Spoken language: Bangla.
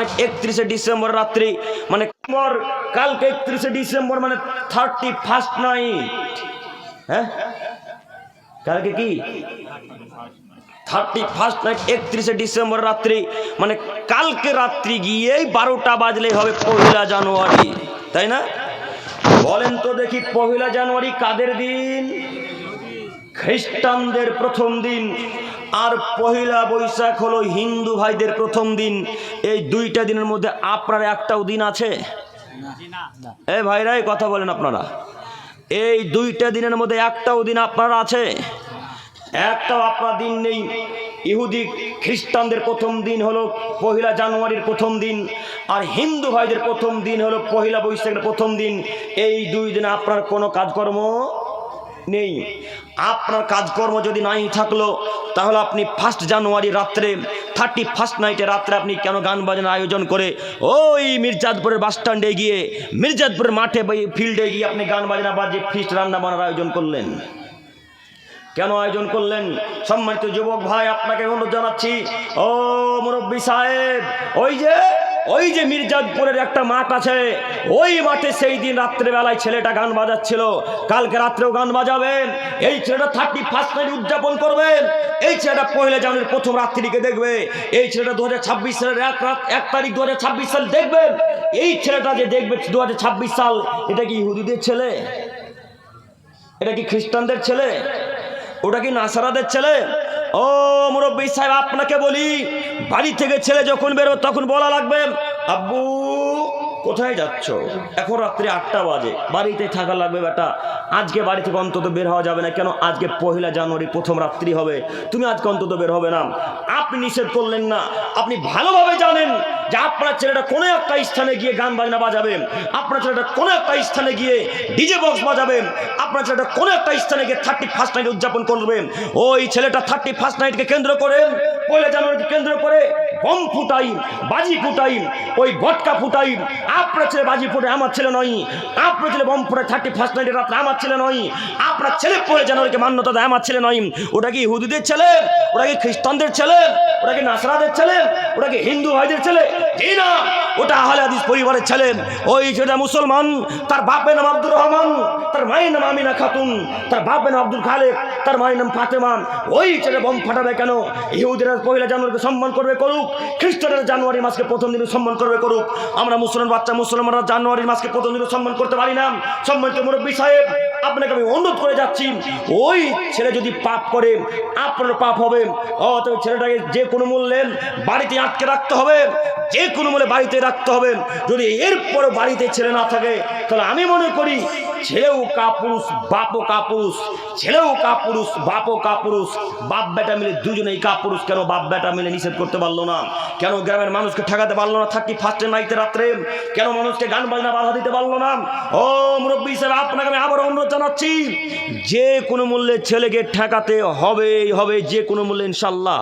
31 ডিসেম্বর রাত্রি মানে কালকে 31 ডিসেম্বর মানে 31st নাইট। হ্যাঁ কালকে কি 31st নাইট 31 ডিসেম্বর রাত্রি মানে কালকে রাত্রি গিয়েই 12টা বাজলেই হবে 1 জানুয়ারি, তাই না? বলেন তো দেখি 1 জানুয়ারি কাদের দিন? খ্রিস্টানদের প্রথম দিন। আর 1 বৈশাখ হলো হিন্দু ভাইদের প্রথম দিন। এই দুইটা দিনের মধ্যে আপনার একটাও দিন আছে? এই ভাইরা কথা বলেন আপনারা, এই দুইটা দিনের মধ্যে একটাও দিন আপনার আছে? একটাও আপনার দিন নেই। ইহুদি খ্রিস্টানদের প্রথম দিন হলো 1 জানুয়ারির প্রথম দিন, আর হিন্দু ভাইদের প্রথম দিন হলো 1 বৈশাখের প্রথম দিন। এই দুই দিনে আপনার কোনো কাজকর্ম নেই। আপনার কাজকর্ম যদি নাই থাকলো তাহলে আপনি 1 জানুয়ারি রাত্রে 31st নাইটে রাত্রে আপনি কেন গান বাজনার আয়োজন করে ওই মির্জাদপুরের বাস স্ট্যান্ডে গিয়ে, মির্জাদপুরের মাঠে ফিল্ডে গিয়ে আপনি গান বাজনা বাজিয়ে ফিস্ট রান্না বান্নার আয়োজন করলেন? কেন আয়োজন করলেন? সম্মানিত যুবক ভাই, আপনাকে অনুরোধ জানাচ্ছি, ও মুরব্বী সাহেব, ওই যে মির্জাদপুরের একটা মাঠ আছে, ওই মাঠে সেই দিন রাত্রেবেলায় ছেলেটা গান বাজাচ্ছিল, কালকে রাত্রেও গান বাজাবেন। এই ছেলেটা 31st নাইট উদযাপন করবেন। এই ছেলেটা 1 জানুয়ারির প্রথম রাত্রিকে দেখবে। এই ছেলেটা 2026 সালের 1 তারিখ 2026 সাল দেখবেন। এই ছেলেটা যে দেখবে 2026 সাল, এটা কি ইহুদিদের ছেলে? এটা কি খ্রিস্টানদের ছেলে? ওটা কি নাসারাদের ছেলে? ও মুরব্বী সাহেব, আপনাকে বলি, বাড়ি থেকে ছেলে যখন বেরো তখন বলা লাগবে, আব্বু কোথায় যাচ্ছ? এখন রাত্রি 8টা বাজে, বাড়িতে থাকা লাগবে বেটা। আজকে বাড়ি থেকে অন্তত বের হওয়া যাবে না। কেন? আজকে 1 জানুয়ারি প্রথম রাত্রি হবে, তুমি আজকে অন্তত বের হবে না। আপনি নিষেধ করলেন না। আপনি ভালোভাবে জানেন যে আপনার ছেলেটা কোনো একটা স্থানে গিয়ে গান বাজনা বাজাবেন, আপনার ছেলেটা কোনো একটা স্থানে গিয়ে ডিজে বক্স বাজাবেন, আপনার ছেলেটা কোনো একটা স্থানে গিয়ে 31st নাইট উদযাপন করবেন। ওই ছেলেটা 31st নাইটকে কেন্দ্র করে, 1 জানুয়ারিকে কেন্দ্র করে বম ফুটাই, বাজি ফুটাই, ওই ভটকা ফুটাই। আপনার ছেলে বাজি ফুটে, আমার ছেলে নয়। আপনার ছেলে বম ফুটে 31st নাইটের রাত্রে, আমার ছেলে নয়। আপনার ছেলে 1 জানুয়ারিকে মান্যতা দেয়, আমার ছেলে নয়। ওটা কি ইহুদিদের ছেলে? ওটা কি খ্রিস্টানদের ছেলে? ওটা কি নাসরাদের ছেলে? ওটা কি হিন্দু ভাইদের ছেলে? এই না, ওটা আহলে হাদিস পরিবারের ছেলে। ওই ছেলেটা মুসলমান, তার বাপের নাম আব্দুর রহমান, তার মায়ের নাম আমিনা খাতুন, তার বাপের নাম আব্দুল খালেক, তার মায়ের নাম ফাতেমা। ওই ছেলে বম ফাটাবে কেন? ইহুদিরা 1 জানুয়ারিকে সম্মান করবে, করুক। খ্রিস্টানরা জানুয়ারি মাসকে প্রথম দিনে সম্মান করবে, করুক। আমরা মুসলমানরা জানুয়ারি মাসকে প্রথম দিনে সম্মান করতে পারি না। সম্মানিত মুরব্বী সাহেব, আপনাকে আমি অনুরোধ করে যাচ্ছি, ওই ছেলে যদি পাপ করে আপনার পাপ হবে। তবে ছেলেটাকে যে কোনো মূল্যে বাড়িতে আটকে রাখতে হবে, যে কোনো মূল্যে বাড়িতে রাখতে হবে। যদি এরপরও বাড়িতে ছেলে না থাকে, তাহলে আমি মনে করি ছেলেও কাপুরুষ, বাপও কাপুরুষ। ছেলেও কাপুরুষ, বাপও কাপুরুষ। বাপ বেটা মিলে দুজনেই কাপুরুষ। কেন বাপ বেটা মিলে নিষেধ করতে পারলো না? কেন গ্রামের মানুষকে ঠেকাতে পারলো না 31st নাইটে রাত্রে? কেন মানুষকে গান বাজনা বাধা দিতে পারলো না? ও মুরব্বী সাহেব, আপনাকে আমি আবার অনুরোধ জানাচ্ছি, যে কোনো মূল্যে ছেলেকে ঠেকাতে হবে, যে কোনো মূল্যে, ইনশাল্লাহ।